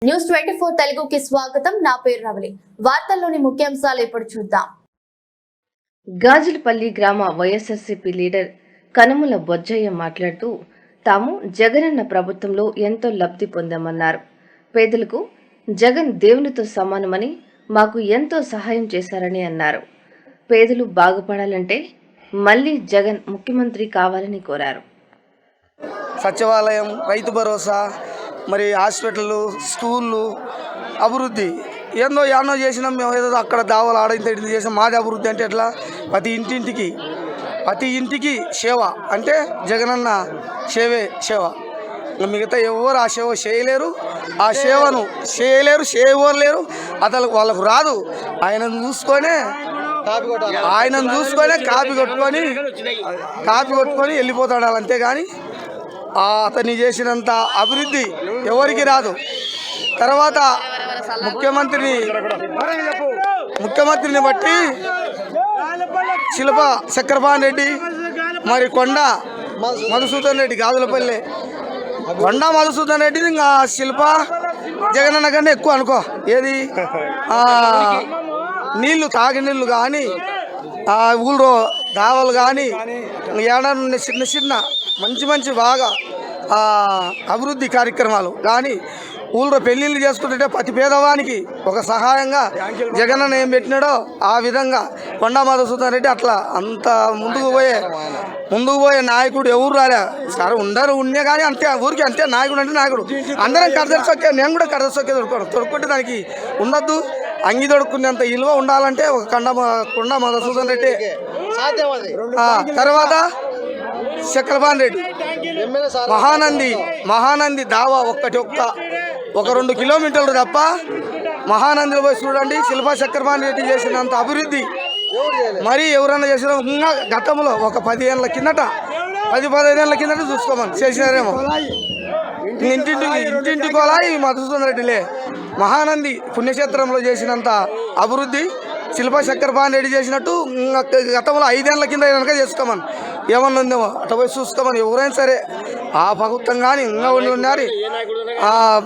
News 24 తెలుగుకి స్వాగతం. నా పేరు రవలి. వార్తల్లోని ముఖ్యాంశాలు ఇప్పుడు చూద్దాం. గాజులపల్లి గ్రామ వైఎస్ఆర్సీపీ లీడర్ కనుమల బొజ్జయ్య మాట్లాడుతూ తాము జగనన్న ప్రభుత్వంలో ఎంతో లబ్ధి పొందామన్నారు. పేదలకు జగన్ దేవునితో సమానమని మాకు ఎంతో సహాయం చేశారని అన్నారు. పేదలు బాగుపడాలంటే మళ్లీ జగన్ ముఖ్యమంత్రి కావాలని కోరారు. సచివాలయం, రైతు భరోసా, మరి హాస్పిటళ్ళు, స్కూళ్ళు అభివృద్ధి ఏందో యానో చేసినాం. మేము ఏదో అక్కడ దావలు ఆడ ఇంత చేసాం. మాది అభివృద్ధి అంటే ఎట్లా? ప్రతి ఇంటికి సేవ అంటే జగనన్న సేవే సేవ. మిగతా ఎవరు ఆ సేవ చేయలేరు, ఆ సేవను చేయలేరు. అసలు వాళ్ళకు రాదు. ఆయనను చూసుకొనే కాపీ కొట్టుకొని వెళ్ళిపోతాడు. అంతేగాని అతన్ని చేసినంత అభివృద్ధి ఎవరికి రాదు. తర్వాత ముఖ్యమంత్రిని బట్టి శిల్ప చక్రపాణి రెడ్డి, మరి కొండ మధుసూదన్ రెడ్డి, గాజులపల్లి కొండ మధుసూదన్ రెడ్డి ఇంకా శిల్ప జగనన్న కన్నా ఎక్కువ అనుకో. ఏది నీళ్లు, తాగి నీళ్ళు కానీ, ఊళ్ళో దావలు కానీ, ఏడాది చిన్న మంచి బాగా అభివృద్ధి కార్యక్రమాలు కానీ, ఊళ్ళో పెళ్ళిళ్ళు చేసుకుంటుంటే ప్రతి పేదవానికి ఒక సహాయంగా జగనన్న ఏం పెట్టినాడో ఆ విధంగా కొండా మధుసూదన్ రెడ్డి అట్లా అంత ముందుకు పోయే నాయకుడు ఎవరు రాలే. సరే ఉండే కానీ అంతే, ఊరికి అంతే. నాయకుడు అంటే నాయకుడు. అందరం కడదర్చొక్కే, నేను కూడా కడదర్చొక్కే తొడుక్కుంటే దానికి ఉండద్దు. అంగి తొడుక్కునేంత విలువ ఉండాలంటే ఒక కొండా మధుసూదన్ రెడ్డి. తర్వాత చక్రపాణి రెడ్డి, మహానంది దావా ఒక 2 కిలోమీటర్లు తప్ప మహానందిలో పోయి చూడండి. శిల్పా చక్రపాణి రెడ్డి చేసినంత అభివృద్ధి మరి ఎవరన్నా చేసిన ఇంకా గతంలో ఒక 10 ఏళ్ళ కిందట 10-15 ఏళ్ళ కిందట చూసుకోమని చేసినారేమో. ఇంటింటి కోలాయి మధుసూదన్ రెడ్డిలే. మహానంది పుణ్యక్షేత్రంలో చేసినంత అభివృద్ధి శిల్పా చక్రపాణి రెడ్డి చేసినట్టు గతంలో 5 ఏళ్ళ కింద కనుక చేసుకోమని ఏమన్నా ఉందేమో అట్లా పోయి చూసుకోమని. ఎవరైనా సరే ఆ ప్రభుత్వం కానీ ఇంకా ఉన్నారు,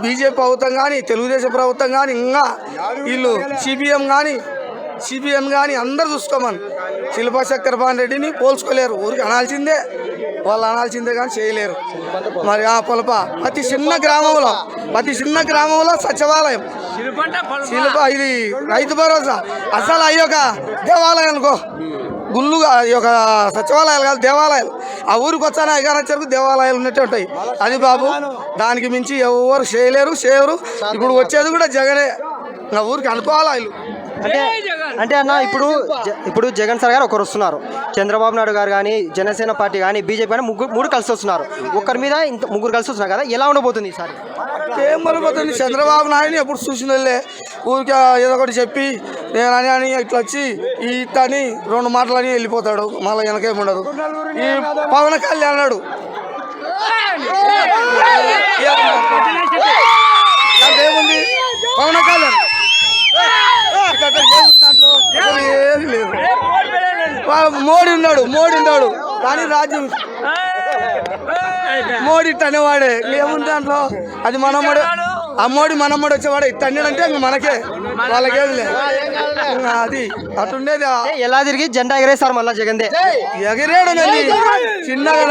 బీజేపీ ప్రభుత్వం కానీ, తెలుగుదేశం ప్రభుత్వం కానీ, ఇంకా వీళ్ళు సిపిఎం కానీ అందరు చూసుకోమని. శిల్పా చక్రపాణి రెడ్డిని పోల్చుకోలేరు. ఊరికి అనాల్సిందే కానీ చేయలేరు. మరి ఆ పొలప ప్రతి చిన్న గ్రామంలో సచివాలయం, ఇది రైతు భరోసా. అసలు అయ్యొక దేవాలయం అనుకో, గుళ్ళుగా ఒక సచివాలయాలు కాదు, దేవాలయాలు. ఆ ఊరికి వచ్చాను అయ్యగారు దేవాలయాలు ఉన్నట్టే ఉంటాయి. అది బాబు, దానికి మించి ఎవరు చేయరు. ఇప్పుడు వచ్చేది కూడా జగనే. నా ఊరికి అనుకోవాలా వీళ్ళు అంటే అన్న ఇప్పుడు జగన్ సార్ గారు ఒకరు వస్తున్నారు, చంద్రబాబు నాయుడు గారు కానీ, జనసేన పార్టీ కానీ, బీజేపీ కానీ మూడు కలిసి వస్తున్నారు. ఒక్కరి మీద ముగ్గురు కలిసి వస్తున్నారు కదా, ఎలా ఉండబోతుంది ఈసారి? ఏం పడిపోతుంది? చంద్రబాబు నాయుడుని ఎప్పుడు చూసినోళ్ళే. ఊరికే ఏదో ఒకటి చెప్పి నేను ఇట్లా వచ్చి ఇట్టని 2 మాటలని వెళ్ళిపోతాడు. మళ్ళీ వెనకేముండదు. ఈ పవన్ కళ్యాణ్ అన్నాడు, ఏముంది పవన్ కళ్యాణ్ ఏమి లేదు. మోడీ ఉన్నాడు కానీ రాజ్యం మోడీ ఇట్టనేవాడే. ఏముంది దాంట్లో? అది మనమ్మడు. ఆ మోడీ మనమ్మడు వచ్చేవాడు ఇట్టన్నాడంటే ఇంక మనకే, వాళ్ళకేమి లేదు. అది అటుండేది. ఎలా తిరిగి జెండా ఎగరేస్తారు మళ్ళీ జగన్దే. ఎగిరేడు చిన్నగా